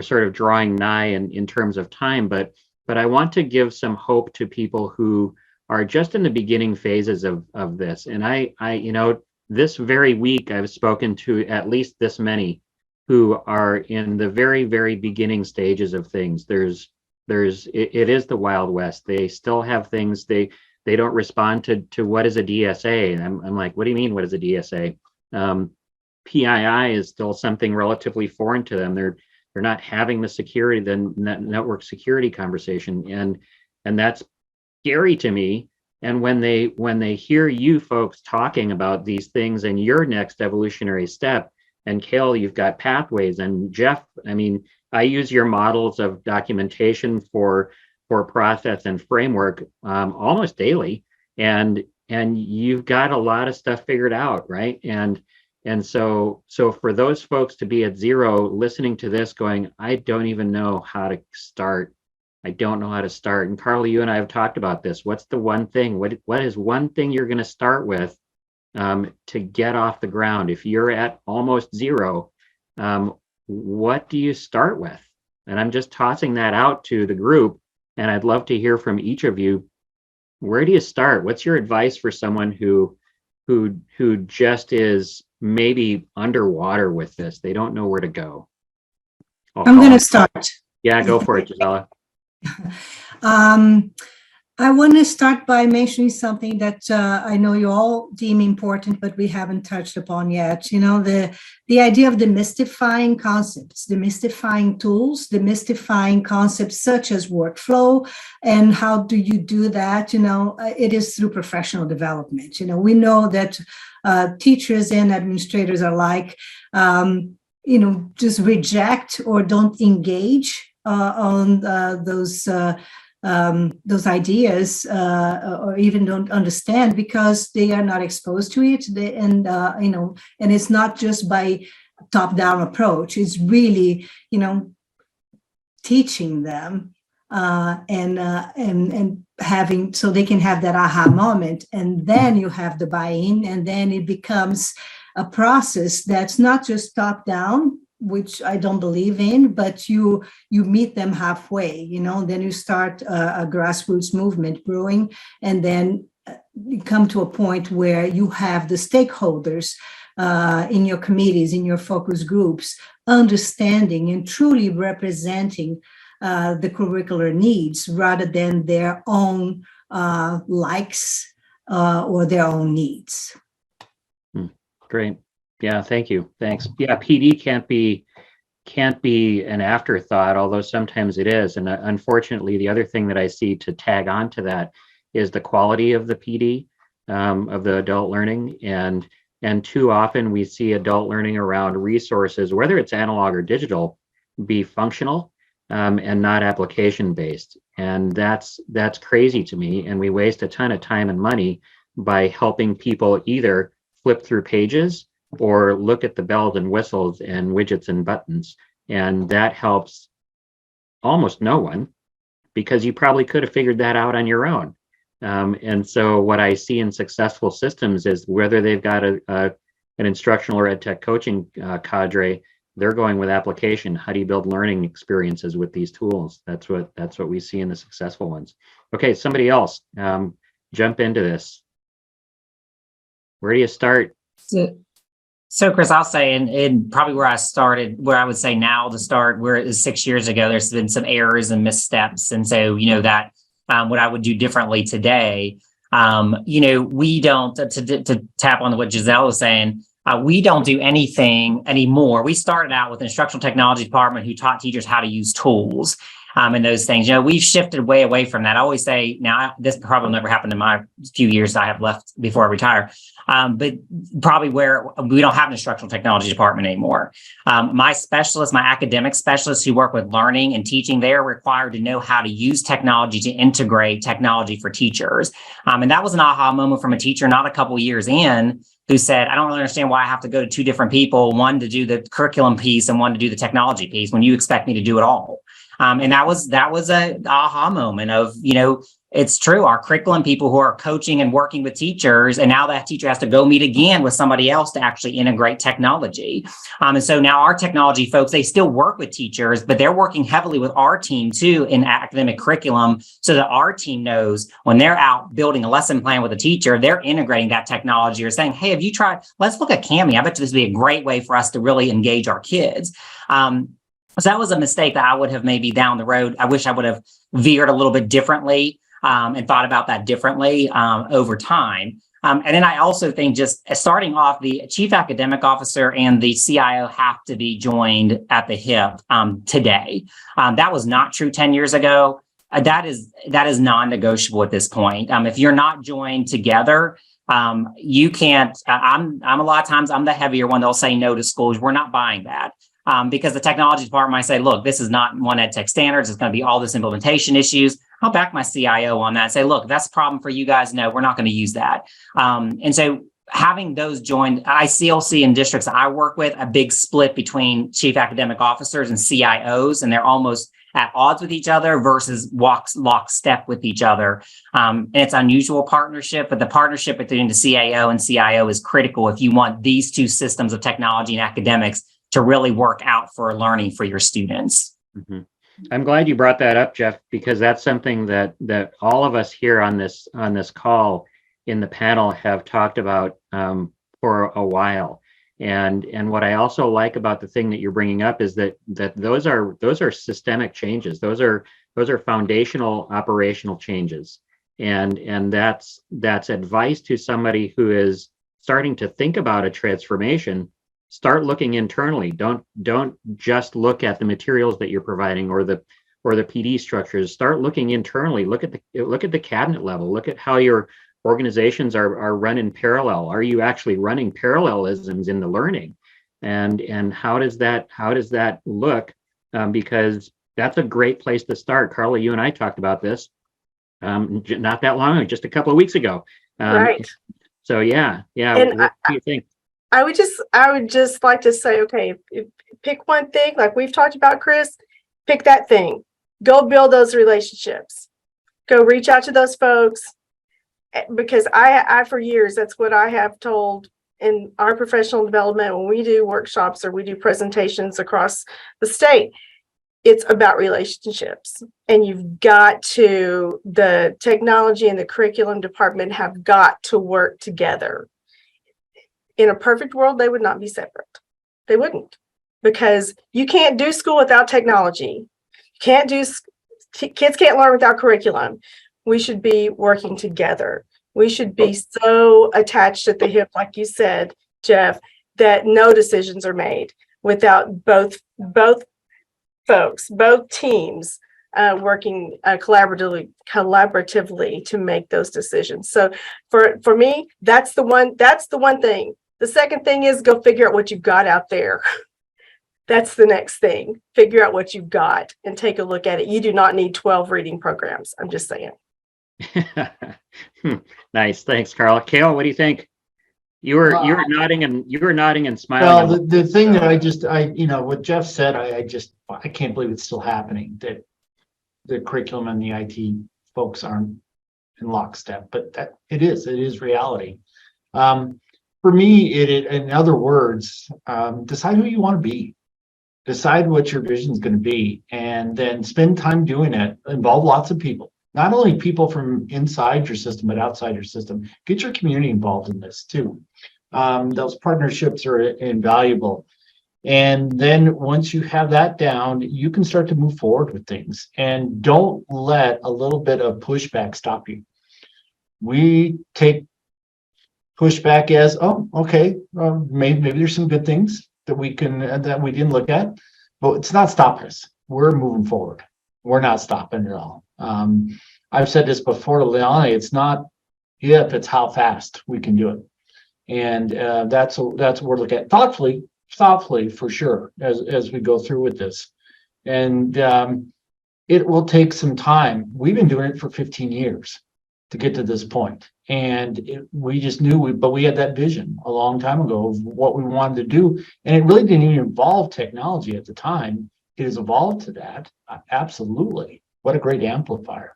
S1: sort of drawing nigh in terms of time, but I want to give some hope to people who are just in the beginning phases of this. And I this very week I've spoken to at least this many who are in the very, very beginning stages of things. It is the Wild West. They still have things, they don't respond to what is a DSA. And I'm like, what do you mean, what is a DSA? PII is still something relatively foreign to them. They're not having the security, the network security conversation. And that's scary to me. And when they hear you folks talking about these things and your next evolutionary step, and Kahle, you've got pathways, and Jeff, I mean, I use your models of documentation for process and framework almost daily, and you've got a lot of stuff figured out, right? And so for those folks to be at zero, listening to this, going, I don't even know how to start. I don't know how to start. And Karla, you and I have talked about this. What's the one thing? What is one thing you're going to start with to get off the ground? If you're at almost zero, what do you start with? And I'm just tossing that out to the group, and I'd love to hear from each of you. Where do you start? What's your advice for someone who just is maybe underwater with this? They don't know where to go.
S5: I'm going to start.
S1: Yeah, go for it, Gisela.
S5: I want to start by mentioning something that I know you all deem important, but we haven't touched upon yet. The idea of demystifying concepts, demystifying tools, demystifying concepts such as workflow. And how do you do that? It is through professional development. We know that teachers and administrators are like, just reject or don't engage on those ideas or even don't understand because they are not exposed to it. And it's not just by top-down approach. It's really, teaching them and having, so they can have that aha moment. And then you have the buy-in, and then it becomes a process that's not just top-down, which I don't believe in, but you meet them halfway, then you start a grassroots movement brewing, and then come to a point where you have the stakeholders in your committees, in your focus groups, understanding and truly representing the curricular needs rather than their own likes or their own needs.
S1: Great. Yeah, thank you. Thanks. Yeah, PD can't be an afterthought, although sometimes it is. And unfortunately, the other thing that I see to tag on to that is the quality of the PD, of the adult learning. And too often we see adult learning around resources, whether it's analog or digital, be functional and not application based. And that's crazy to me. And we waste a ton of time and money by helping people either flip through pages or look at the bells and whistles and widgets and buttons. And that helps almost no one, because you probably could have figured that out on your own. And so what I see in successful systems is whether they've got an instructional or EdTech coaching cadre, they're going with application. How do you build learning experiences with these tools? That's what we see in the successful ones. Okay, somebody else, jump into this. Where do you start?
S4: So Chris, I'll say, and probably where I started, where I would say now to start, where it was 6 years ago, there's been some errors and missteps. And so, that what I would do differently today, we don't, to tap on what Gisela was saying, we don't do anything anymore. We started out with an instructional technology department who taught teachers how to use tools. And those things, we've shifted way away from that. I always say now, this probably will never happen in my few years I have left before I retire, but probably where we don't have an instructional technology department anymore. My specialists, my academic specialists who work with learning and teaching, they're required to know how to use technology to integrate technology for teachers. And that was an aha moment from a teacher not a couple years in, who said, I don't really understand why I have to go to two different people, one to do the curriculum piece and one to do the technology piece when you expect me to do it all. And that was a aha moment of, it's true. Our curriculum people who are coaching and working with teachers, and now that teacher has to go meet again with somebody else to actually integrate technology. And so now our technology folks, they still work with teachers, but they're working heavily with our team too in academic curriculum, so that our team knows when they're out building a lesson plan with a teacher, they're integrating that technology or saying, hey, have you tried, let's look at Cami. I bet this would be a great way for us to really engage our kids. So that was a mistake that I would have maybe down the road. I wish I would have veered a little bit differently and thought about that differently over time. And then I also think just starting off, the chief academic officer and the CIO have to be joined at the hip today. That was not true 10 years ago. That is non-negotiable at this point. If you're not joined together, you can't. I'm a lot of times I'm the heavier one. They'll say no to schools. We're not buying that. Because the technology department might say, look, this is not one EdTech standards. It's going to be all this implementation issues. I'll back my CIO on that and say, look, that's a problem for you guys. No, we're not going to use that. And so having those joined, I still see in districts I work with a big split between chief academic officers and CIOs, and they're almost at odds with each other versus lockstep with each other. And it's unusual partnership, but the partnership between the CAO and CIO is critical if you want these two systems of technology and academics to really work out for learning for your students.
S1: Mm-hmm. I'm glad you brought that up, Jeff, because that's something that all of us here on this call in the panel have talked about for a while. And what I also like about the thing that you're bringing up is that those are systemic changes. Those are foundational operational changes, and that's advice to somebody who is starting to think about a transformation. Start looking internally. Don't just look at the materials that you're providing or the PD structures. Start looking internally. Look at the cabinet level. Look at how your organizations are run in parallel. Are you actually running parallelisms in the learning? And how does that look? Because that's a great place to start. Karla, you and I talked about this not that long ago, just a couple of weeks ago.
S3: Right.
S1: So yeah.
S3: And
S1: what do you think?
S3: I would just like to say, okay, pick one thing, like we've talked about, Chris, pick that thing, go build those relationships, go reach out to those folks, because I for years, that's what I have told in our professional development when we do workshops or we do presentations across the state. it's about relationships, and the technology and the curriculum department have got to work together. In a perfect world, they would not be separate. They wouldn't, because you can't do school without technology. Kids can't learn without curriculum. We should be working together. We should be so attached at the hip, like you said, Jeff, that no decisions are made without both teams working collaboratively to make those decisions. So for me, that's the one thing. The second thing is go figure out what you've got out there. That's the next thing. Figure out what you've got and take a look at it. You do not need 12 reading programs. I'm just saying.
S1: Nice. Thanks, Karla. Kahle, what do you think? You were nodding and smiling.
S6: Well, the thing that what Jeff said, I can't believe it's still happening, that the curriculum and the IT folks aren't in lockstep, but that it is reality. For me, in other words, decide who you want to be, decide what your vision is going to be, and then spend time doing it. Involve lots of people, not only people from inside your system, but outside your system. Get your community involved in this too. Those partnerships are invaluable. And then once you have that down, you can start to move forward with things, and don't let a little bit of pushback stop you. We take pushback as, oh, okay, maybe there's some good things that we didn't look at, but it's not stopping us. We're moving forward. We're not stopping at all. I've said this before to LeiLani, it's not if, it's how fast we can do it. And that's what we're looking at thoughtfully for sure as we go through with this. And it will take some time. We've been doing it for 15 years to get to this point. And we just knew, but we had that vision a long time ago of what we wanted to do. And it really didn't even involve technology at the time. It has evolved to that. Absolutely. What a great amplifier.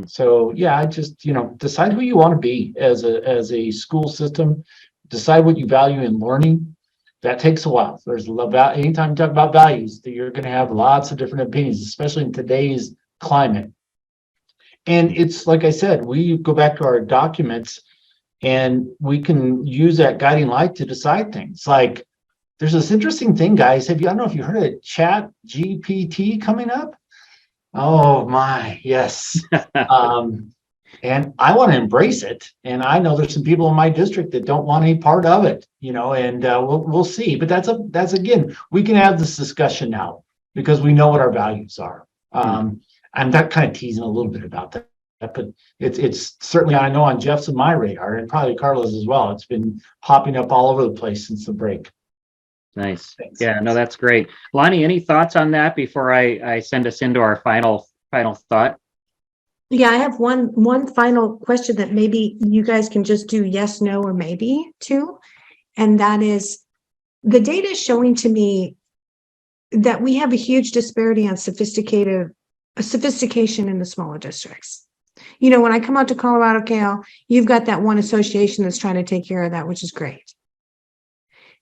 S6: So yeah, I just, decide who you want to be as a school system. Decide what you value in learning. That takes a while. Anytime you talk about values, that you're going to have lots of different opinions, especially in today's climate. And it's like I said, we go back to our documents and we can use that guiding light to decide things. Like there's this interesting thing, guys. I don't know if you heard of Chat GPT coming up. Oh my, yes. And I want to embrace it. And I know there's some people in my district that don't want any part of it, and we'll see. But that's again, we can have this discussion now because we know what our values are. I'm not kind of teasing a little bit about that, but it's certainly, I know, on Jeff's and my radar, and probably Karla's as well. It's been popping up all over the place since the break.
S1: Nice. Thanks. Yeah, no, that's great. Lonnie, any thoughts on that before I send us into our final thought?
S2: Yeah, I have one final question that maybe you guys can just do yes, no, or maybe to, and that is, the data is showing to me that we have a huge disparity on sophistication in the smaller districts. When I come out to Colorado, Kahle, you've got that one association that's trying to take care of that, which is great.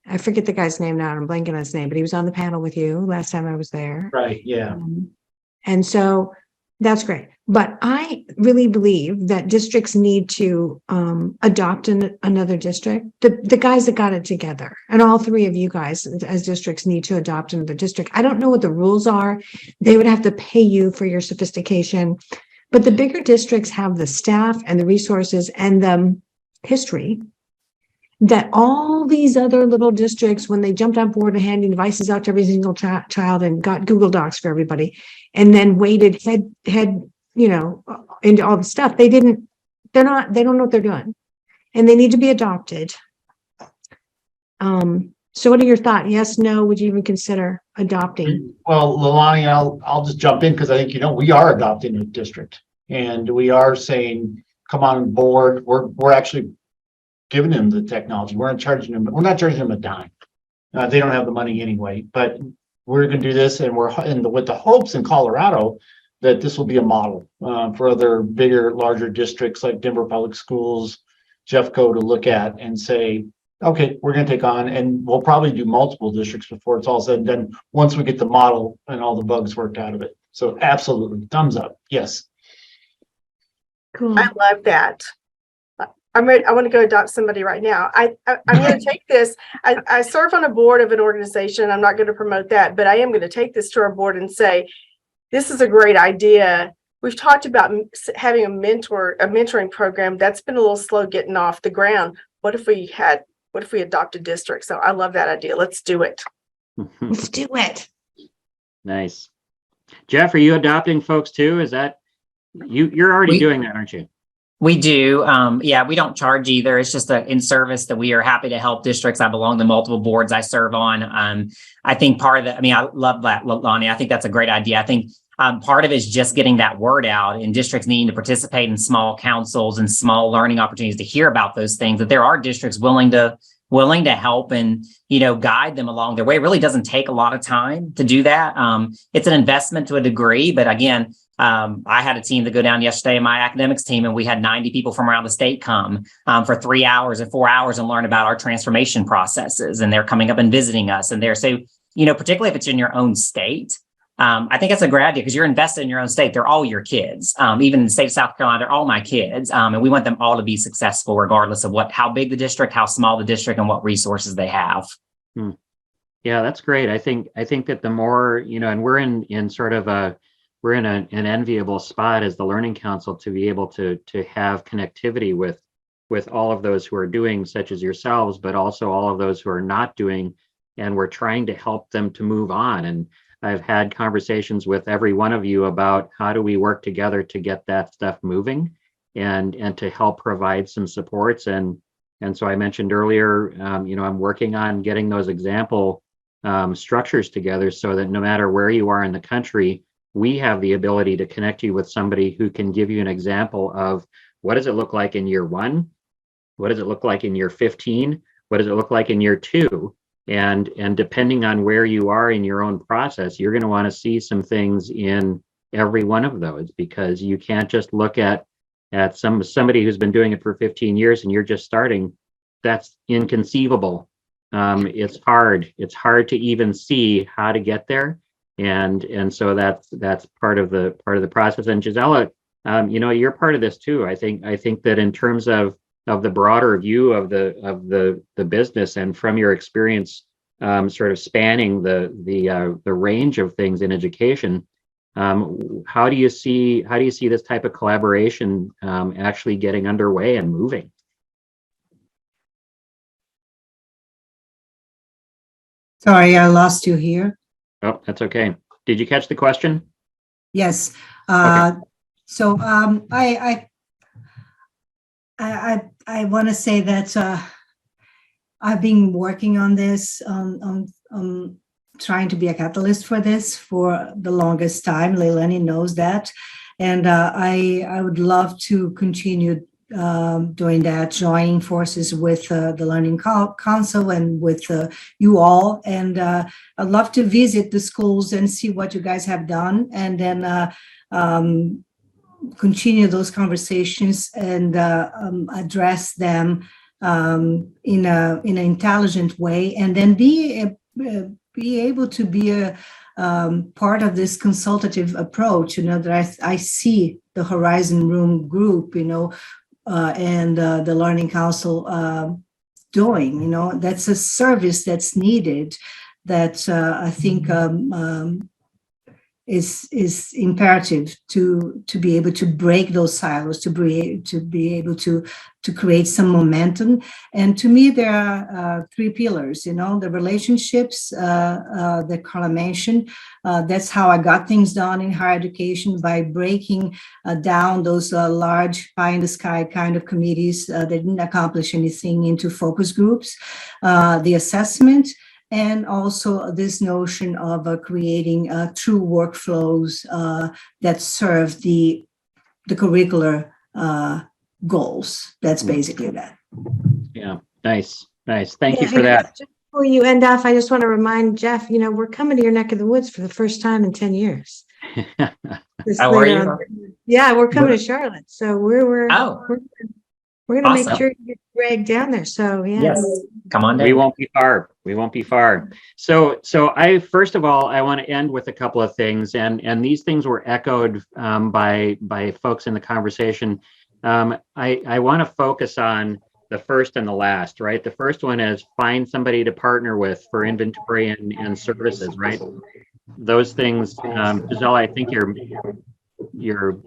S2: I forget the guy's name now. I'm blanking on his name, but he was on the panel with you last time I was there.
S6: Right. Yeah.
S2: And so that's great. But I really believe that districts need to adopt another district. The guys that got it together, and all three of you guys as districts need to adopt another district. I don't know what the rules are. They would have to pay you for your sophistication. But the bigger districts have the staff and the resources and the history that all these other little districts, when they jumped on board and handing devices out to every single child and got Google Docs for everybody, and then waded head into all the stuff, they don't know what they're doing, and they need to be adopted. So what are your thoughts? Yes, no, would you even consider adopting?
S6: Well, LeiLani, I'll just jump in because I think, we are adopting a district, and we are saying, come on board. We're actually giving them the technology. We're not charging them a dime. They don't have the money anyway, but we're going to do this, and we're with the hopes in Colorado that this will be a model for other bigger, larger districts like Denver Public Schools, Jeffco, to look at and say, Okay, we're going to take on, and we'll probably do multiple districts before it's all said and done, once we get the model and all the bugs worked out of it. So absolutely, thumbs up. Yes.
S2: Cool.
S3: I love that. I'm ready. I want to go adopt somebody right now. I'm going to take this. I serve on a board of an organization. I'm not going to promote that, but I am going to take this to our board and say, this is a great idea. We've talked about having a mentoring program that's been a little slow getting off the ground. What if we adopted districts? So I love that idea. Let's do it.
S2: Let's do it.
S1: Nice. Jeff, are you adopting folks too? Is that you're already doing that, aren't you?
S4: We do. Yeah, we don't charge either. It's just an in-service that we are happy to help districts. I belong to multiple boards I serve on. I think part of that, I love that, LeiLani. I think that's a great idea. I think part of it is just getting that word out, and districts needing to participate in small councils and small learning opportunities to hear about those things, that there are districts willing to help and, guide them along their way. It really doesn't take a lot of time to do that. It's an investment to a degree, but again, I had a team to go down yesterday, my academics team, and we had 90 people from around the state come for 3 hours and 4 hours and learn about our transformation processes. And they're coming up and visiting us. And so, particularly if it's in your own state, I think that's a great idea because you're invested in your own state. They're all your kids. Even in the state of South Carolina, they're all my kids. And we want them all to be successful, regardless of how big the district, how small the district, and what resources they have.
S1: Yeah, that's great. I think that the more, and we're in sort of we're in an enviable spot as the Learning Council to be able to have connectivity with all of those who are doing, such as yourselves, but also all of those who are not doing, and we're trying to help them to move on. And I've had conversations with every one of you about how do we work together to get that stuff moving and to help provide some supports. And so I mentioned earlier, I'm working on getting those example structures together so that no matter where you are in the country, we have the ability to connect you with somebody who can give you an example of what does it look like in year 1? What does it look like in year 15? What does it look like in year 2? And depending on where you are in your own process, you're going to want to see some things in every one of those, because you can't just look at somebody who's been doing it for 15 years and you're just starting. That's inconceivable. It's hard to even see how to get there. And so that's part of the process. And Gisela, you're part of this too. I think that in terms of the broader view of the business, and from your experience, sort of spanning the range of things in education, how do you see this type of collaboration actually getting underway and moving?
S5: Sorry, I lost you here.
S1: Oh, that's okay. Did you catch the question?
S5: Yes.
S1: Okay.
S5: So I want to say that I've been working on this, trying to be a catalyst for this for the longest time. LeiLani knows that. And I would love to continue doing that, joining forces with the Learning Council and with you all. And I'd love to visit the schools and see what you guys have done, and then continue those conversations and address them in an intelligent way, and then be able to be a part of this consultative approach, that I see the Horizon Room group, and the Learning Council doing, that's a service that's needed, that I think is imperative to be able to break those silos, to be able to create some momentum. And to me, there are 3 pillars, the relationships that Karla mentioned. That's how I got things done in higher education, by breaking down those large pie in the sky kind of committees that didn't accomplish anything into focus groups, the assessment, and also this notion of creating true workflows that serve the curricular goals. That's basically that.
S1: Yeah, nice. Thank you for that.
S2: Just before you end off, I just want to remind Jeff, we're coming to your neck of the woods for the first time in 10 years.
S4: How are you?
S2: Yeah, we're coming to Charlotte. So we're We're gonna make
S4: Awesome.
S2: sure you get Greg down there. So yeah.
S4: Yes, come on down.
S1: We won't be far. We won't be far. So I first of all, I want to end with a couple of things, and these things were echoed by folks in the conversation. I want to focus on the first and the last, right? The first one is find somebody to partner with for inventory and services, right? Those things, Gisela, I think your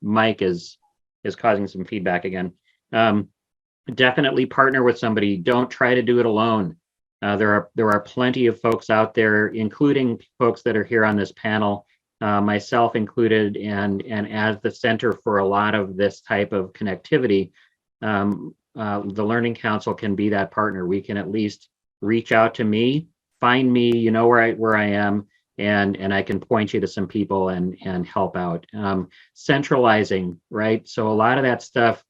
S1: mic is causing some feedback again. Definitely partner with somebody. Don't try to do it alone. There are plenty of folks out there, including folks that are here on this panel, myself included, and as the center for a lot of this type of connectivity, the Learning Council can be that partner. We can at least reach out to me, find me, you know where I am, and I can point you to some people and help out. Centralizing, right? So a lot of that stuff,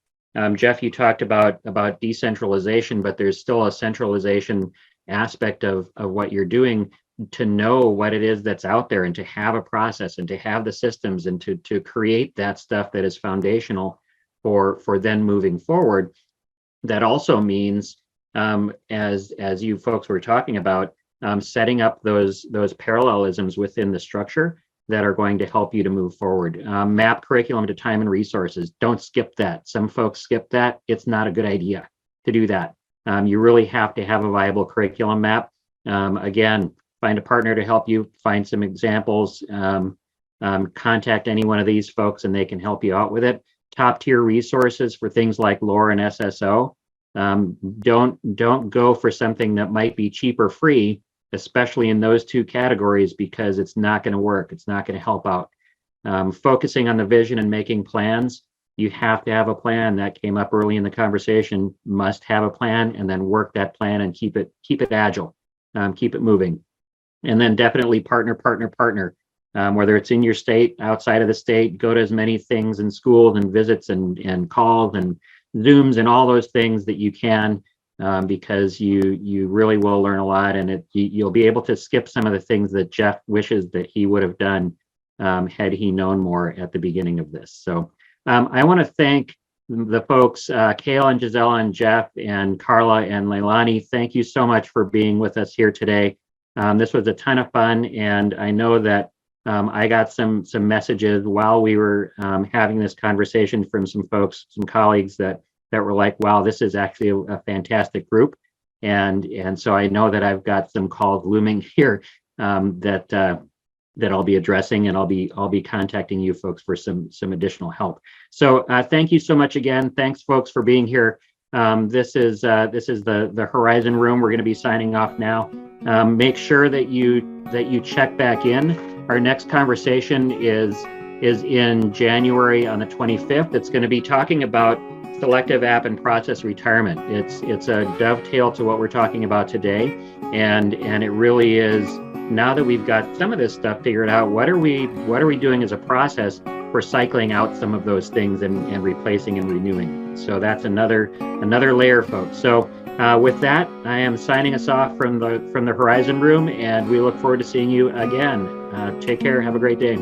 S1: Jeff, you talked about decentralization, but there's still a centralization aspect of what you're doing, to know what it is that's out there and to have a process and to have the systems and to create that stuff that is foundational for then moving forward. That also means, as you folks were talking about, setting up those parallelisms within the structure that are going to help you to move forward. Map curriculum to time and resources. Don't skip that. Some folks skip that. It's not a good idea to do that. You really have to have a viable curriculum map. Again, find a partner to help you, find some examples, contact any one of these folks and they can help you out with it. Top tier resources for things like LORE and SSO. Don't go for something that might be cheap or free, especially in those two categories, because it's not going to work. It's not going to help out. Focusing on the vision and making plans. You have to have a plan. That came up early in the conversation. Must have a plan and then work that plan and keep it agile, keep it moving. And then definitely partner. Whether it's in your state, outside of the state, go to as many things in schools and visits and calls and Zooms and all those things that you can, because you really will learn a lot, and you'll be able to skip some of the things that Jeff wishes that he would have done had he known more at the beginning of this. So I want to thank the folks, Kahle and Gisela and Jeff and Karla and LeiLani. Thank you so much for being with us here today. This was a ton of fun, and I know that I got some messages while we were having this conversation from some folks, some colleagues that were like, wow, this is actually a fantastic group. And so I know that I've got some calls looming here that I'll be addressing, and I'll be contacting you folks for some additional help. So thank you so much again. Thanks folks for being here. This is the Horizon Room. We're going to be signing off now. Make sure that you check back in. Our next conversation is in January on the 25th. It's going to be talking about selective app and process retirement. It's a dovetail to what we're talking about today, and it really is. Now that we've got some of this stuff figured out, what are we doing as a process for cycling out some of those things and replacing and renewing? So that's another layer, folks. So with that, I am signing us off from the Horizon Room, and we look forward to seeing you again. Take care. Have a great day.